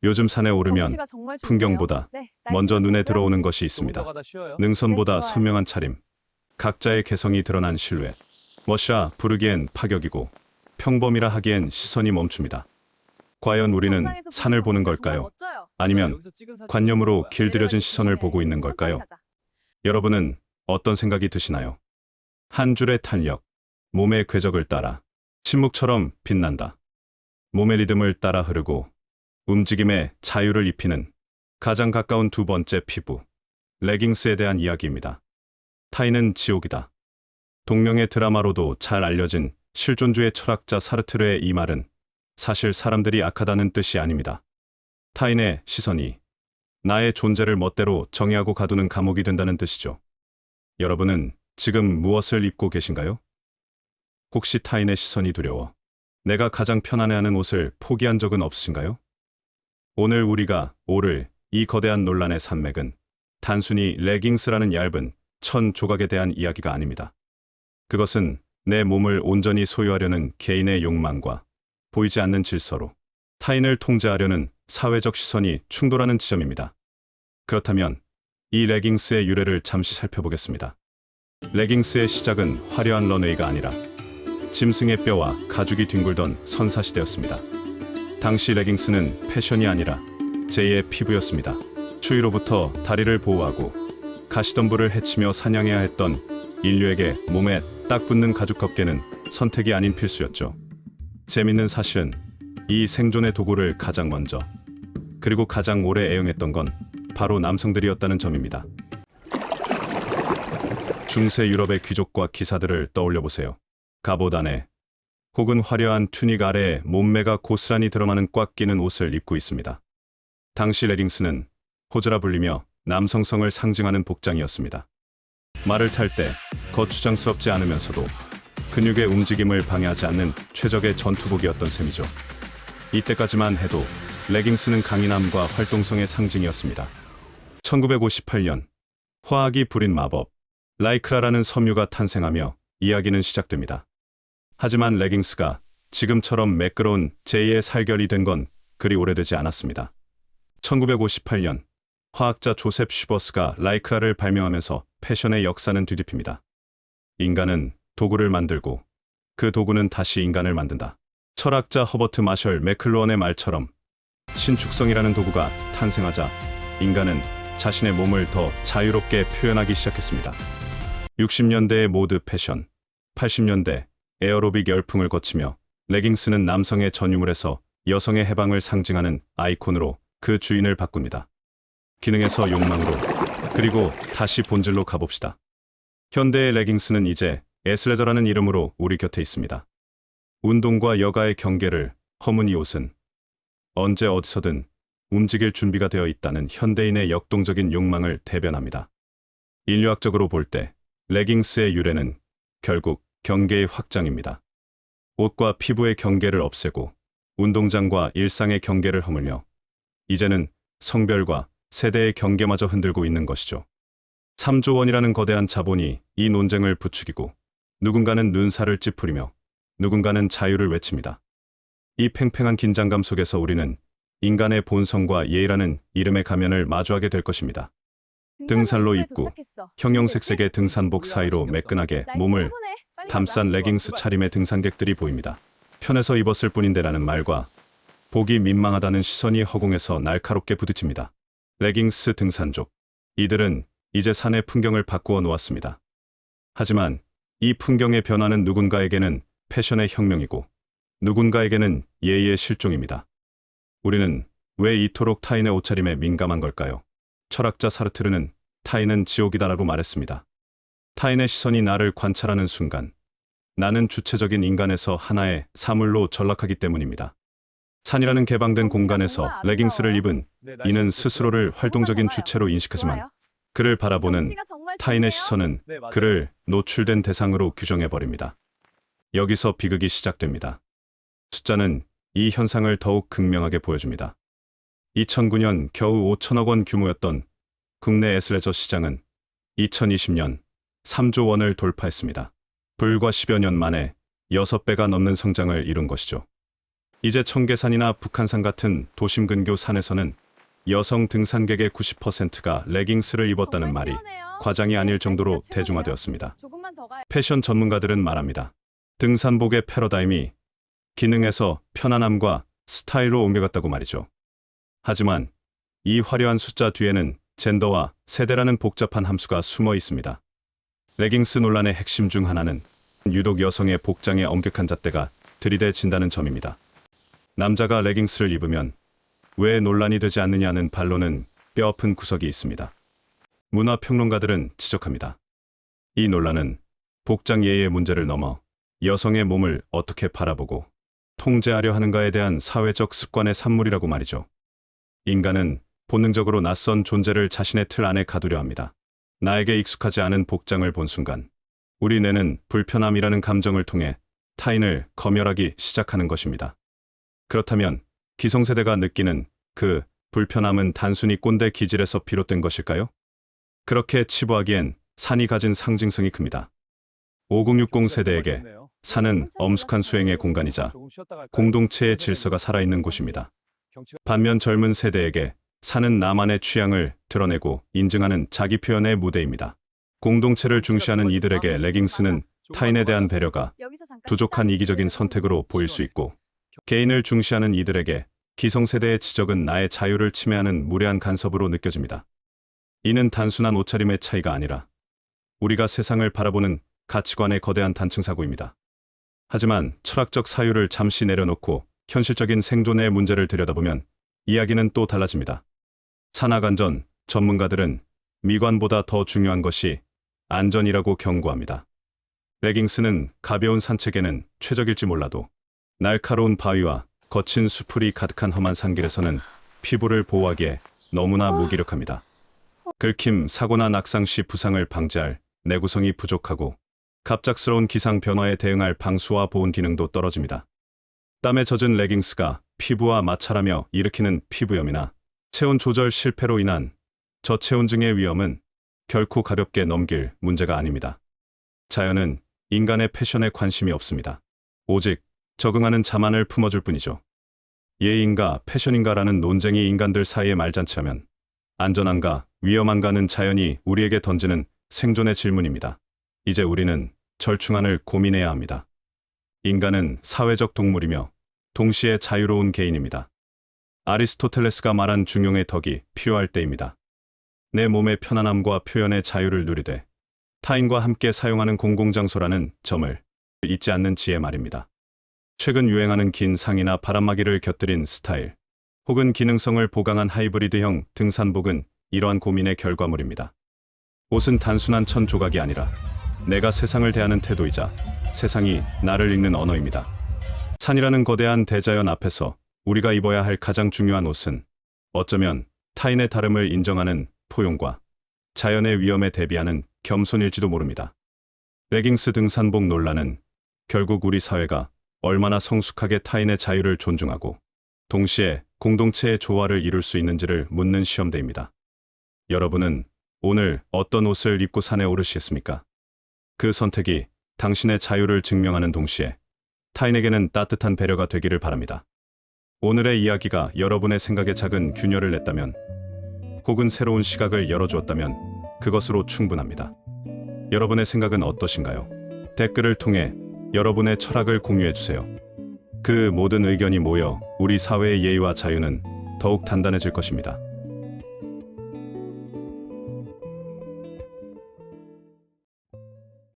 요즘 산에 오르면 경치가 정말 좋네요. 풍경보다 네, 먼저 날씨가 눈에 좋고요. 들어오는 것이 좁은 있습니다. 데가 다 쉬어요. 능선보다 네, 좋아요. 선명한 차림, 각자의 개성이 드러난 실루엣. 멋이라 부르기엔 파격이고 평범이라 하기엔 시선이 멈춥니다. 과연 우리는 정상에서 보는 산을 보는 경치가 정말 걸까요? 멋져요. 아니면 여기서 찍은 사진 관념으로 찍은 거야. 길들여진 내려가기 시선을 조심해. 보고 있는 천천히 걸까요? 가자. 여러분은 어떤 생각이 드시나요? 한 줄의 탄력, 몸의 궤적을 따라 침묵처럼 빛난다. 몸의 리듬을 따라 흐르고 움직임에 자유를 입히는 가장 가까운 두 번째 피부, 레깅스에 대한 이야기입니다. 타인은 지옥이다. 동명의 드라마로도 잘 알려진 실존주의 철학자 사르트르의 이 말은 사실 사람들이 악하다는 뜻이 아닙니다. 타인의 시선이 나의 존재를 멋대로 정의하고 가두는 감옥이 된다는 뜻이죠. 여러분은 지금 무엇을 입고 계신가요? 혹시 타인의 시선이 두려워 내가 가장 편안해하는 옷을 포기한 적은 없으신가요? 오늘 우리가 오를 이 거대한 논란의 산맥은 단순히 레깅스라는 얇은 천 조각에 대한 이야기가 아닙니다. 그것은 내 몸을 온전히 소유하려는 개인의 욕망과 보이지 않는 질서로 타인을 통제하려는 사회적 시선이 충돌하는 지점입니다. 그렇다면 이 레깅스의 유래를 잠시 살펴보겠습니다. 레깅스의 시작은 화려한 런웨이가 아니라 짐승의 뼈와 가죽이 뒹굴던 선사시대였습니다. 당시 레깅스는 패션이 아니라 제2의 피부였습니다. 추위로부터 다리를 보호하고 가시덤불을 헤치며 사냥해야 했던 인류에게 몸에 딱 붙는 가죽 덮개는 선택이 아닌 필수였죠. 재밌는 사실은 이 생존의 도구를 가장 먼저 그리고 가장 오래 애용했던 건 바로 남성들이었다는 점입니다. 중세 유럽의 귀족과 기사들을 떠올려 보세요. 갑옷 안에 혹은 화려한 튜닉 아래에 몸매가 고스란히 드러나는 꽉 끼는 옷을 입고 있습니다. 당시 레깅스는 호즈라 불리며 남성성을 상징하는 복장이었습니다. 말을 탈 때 거추장스럽지 않으면서도 근육의 움직임을 방해하지 않는 최적의 전투복이었던 셈이죠. 이때까지만 해도 레깅스는 강인함과 활동성의 상징이었습니다. 1958년 화학이 부린 마법 라이크라라는 섬유가 탄생하며 이야기는 시작됩니다. 하지만 레깅스가 지금처럼 매끄러운 제2의 살결이 된 건 그리 오래되지 않았습니다. 1958년 화학자 조셉 슈버스가 라이크라를 발명하면서 패션의 역사는 뒤집힙니다. 인간은 도구를 만들고 그 도구는 다시 인간을 만든다. 철학자 허버트 마셜 맥클루언의 말처럼 신축성이라는 도구가 탄생하자 인간은 자신의 몸을 더 자유롭게 표현하기 시작했습니다. 60년대의 모드 패션, 80년대 에어로빅 열풍을 거치며 레깅스는 남성의 전유물에서 여성의 해방을 상징하는 아이콘으로 그 주인을 바꿉니다. 기능에서 욕망으로, 그리고 다시 본질로 가봅시다. 현대의 레깅스는 이제 에스레더라는 이름으로 우리 곁에 있습니다. 운동과 여가의 경계를 허문 이 옷은 언제 어디서든 움직일 준비가 되어 있다는 현대인의 역동적인 욕망을 대변합니다. 인류학적으로 볼 때 레깅스의 유래는 결국 경계의 확장입니다. 옷과 피부의 경계를 없애고 운동장과 일상의 경계를 허물며 이제는 성별과 세대의 경계마저 흔들고 있는 것이죠. 3조 원이라는 거대한 자본이 이 논쟁을 부추기고 누군가는 눈살을 찌푸리며 누군가는 자유를 외칩니다. 이 팽팽한 긴장감 속에서 우리는 인간의 본성과 예의라는 이름의 가면을 마주하게 될 것입니다. 등산로 입구, 형형색색의 등산복 사이로 매끈하게 몸을 감싼 레깅스 차림의 등산객들이 보입니다. 편해서 입었을 뿐인데라는 말과 보기 민망하다는 시선이 허공에서 날카롭게 부딪힙니다. 레깅스 등산족. 이들은 이제 산의 풍경을 바꾸어 놓았습니다. 하지만 이 풍경의 변화는 누군가에게는 패션의 혁명이고 누군가에게는 예의의 실종입니다. 우리는 왜 이토록 타인의 옷차림에 민감한 걸까요? 철학자 사르트르는 타인은 지옥이다라고 말했습니다. 타인의 시선이 나를 관찰하는 순간 나는 주체적인 인간에서 하나의 사물로 전락하기 때문입니다. 산이라는 개방된 공간에서 레깅스를 입은 이는 스스로를 활동적인 주체로 인식하지만 그를 바라보는 타인의 시선은 그를 노출된 대상으로 규정해버립니다. 여기서 비극이 시작됩니다. 숫자는 이 현상을 더욱 극명하게 보여줍니다. 2009년 겨우 5천억 원 규모였던 국내 애슬레저 시장은 2020년 3조 원을 돌파했습니다. 불과 10여 년 만에 6배가 넘는 성장을 이룬 것이죠. 이제 청계산이나 북한산 같은 도심 근교 산에서는 여성 등산객의 90%가 레깅스를 입었다는 말이 과장이 아닐 정도로 대중화되었습니다. 조금만 더 가요. 패션 전문가들은 말합니다. 등산복의 패러다임이 기능에서 편안함과 스타일로 옮겨갔다고 말이죠. 하지만 이 화려한 숫자 뒤에는 젠더와 세대라는 복잡한 함수가 숨어 있습니다. 레깅스 논란의 핵심 중 하나는 유독 여성의 복장의 엄격한 잣대가 들이대진다는 점입니다. 남자가 레깅스를 입으면 왜 논란이 되지 않느냐는 반론은 뼈아픈 구석이 있습니다. 문화평론가들은 지적합니다. 이 논란은 복장 예의의 문제를 넘어 여성의 몸을 어떻게 바라보고 통제하려 하는가에 대한 사회적 습관의 산물이라고 말이죠. 인간은 본능적으로 낯선 존재를 자신의 틀 안에 가두려 합니다. 나에게 익숙하지 않은 복장을 본 순간 우리 뇌는 불편함이라는 감정을 통해 타인을 검열하기 시작하는 것입니다. 그렇다면 기성세대가 느끼는 그 불편함은 단순히 꼰대 기질에서 비롯된 것일까요? 그렇게 치부하기엔 산이 가진 상징성이 큽니다. 5060 세대에게 산은 엄숙한 수행의 공간이자 공동체의 질서가 살아있는 곳입니다. 반면 젊은 세대에게 산은 나만의 취향을 드러내고 인증하는 자기 표현의 무대입니다. 공동체를 중시하는 이들에게 레깅스는 타인에 대한 배려가 여기서 잠깐 부족한 시작. 이기적인 선택으로 보일 수 있고, 개인을 중시하는 이들에게 기성세대의 지적은 나의 자유를 침해하는 무례한 간섭으로 느껴집니다. 이는 단순한 옷차림의 차이가 아니라 우리가 세상을 바라보는 가치관의 거대한 단층사고입니다. 하지만 철학적 사유를 잠시 내려놓고 현실적인 생존의 문제를 들여다보면 이야기는 또 달라집니다. 산악안전 전문가들은 미관보다 더 중요한 것이 안전이라고 경고합니다. 레깅스는 가벼운 산책에는 최적일지 몰라도 날카로운 바위와 거친 수풀이 가득한 험한 산길에서는 피부를 보호하기에 너무나 무기력합니다. 긁힘, 사고나 낙상 시 부상을 방지할 내구성이 부족하고 갑작스러운 기상 변화에 대응할 방수와 보온 기능도 떨어집니다. 땀에 젖은 레깅스가 피부와 마찰하며 일으키는 피부염이나 체온 조절 실패로 인한 저체온증의 위험은 결코 가볍게 넘길 문제가 아닙니다. 자연은 인간의 패션에 관심이 없습니다. 오직 적응하는 자만을 품어줄 뿐이죠. 예인가 패션인가라는 논쟁이 인간들 사이에 말잔치하면 안전한가 위험한가는 자연이 우리에게 던지는 생존의 질문입니다. 이제 우리는 절충안을 고민해야 합니다. 인간은 사회적 동물이며 동시에 자유로운 개인입니다. 아리스토텔레스가 말한 중용의 덕이 필요할 때입니다. 내 몸의 편안함과 표현의 자유를 누리되 타인과 함께 사용하는 공공장소라는 점을 잊지 않는 지혜 말입니다. 최근 유행하는 긴 상의나 바람막이를 곁들인 스타일, 혹은 기능성을 보강한 하이브리드형 등산복은 이러한 고민의 결과물입니다. 옷은 단순한 천 조각이 아니라 내가 세상을 대하는 태도이자 세상이 나를 읽는 언어입니다. 산이라는 거대한 대자연 앞에서 우리가 입어야 할 가장 중요한 옷은 어쩌면 타인의 다름을 인정하는 포용과 자연의 위험에 대비하는 겸손일지도 모릅니다. 레깅스 등산복 논란은 결국 우리 사회가 얼마나 성숙하게 타인의 자유를 존중하고 동시에 공동체의 조화를 이룰 수 있는지를 묻는 시험대입니다. 여러분은 오늘 어떤 옷을 입고 산에 오르시겠습니까? 그 선택이 당신의 자유를 증명하는 동시에 타인에게는 따뜻한 배려가 되기를 바랍니다. 오늘의 이야기가 여러분의 생각에 작은 균열을 냈다면, 혹은 새로운 시각을 열어주었다면 그것으로 충분합니다. 여러분의 생각은 어떠신가요? 댓글을 통해 여러분의 철학을 공유해주세요. 그 모든 의견이 모여 우리 사회의 예의와 자유는 더욱 단단해질 것입니다.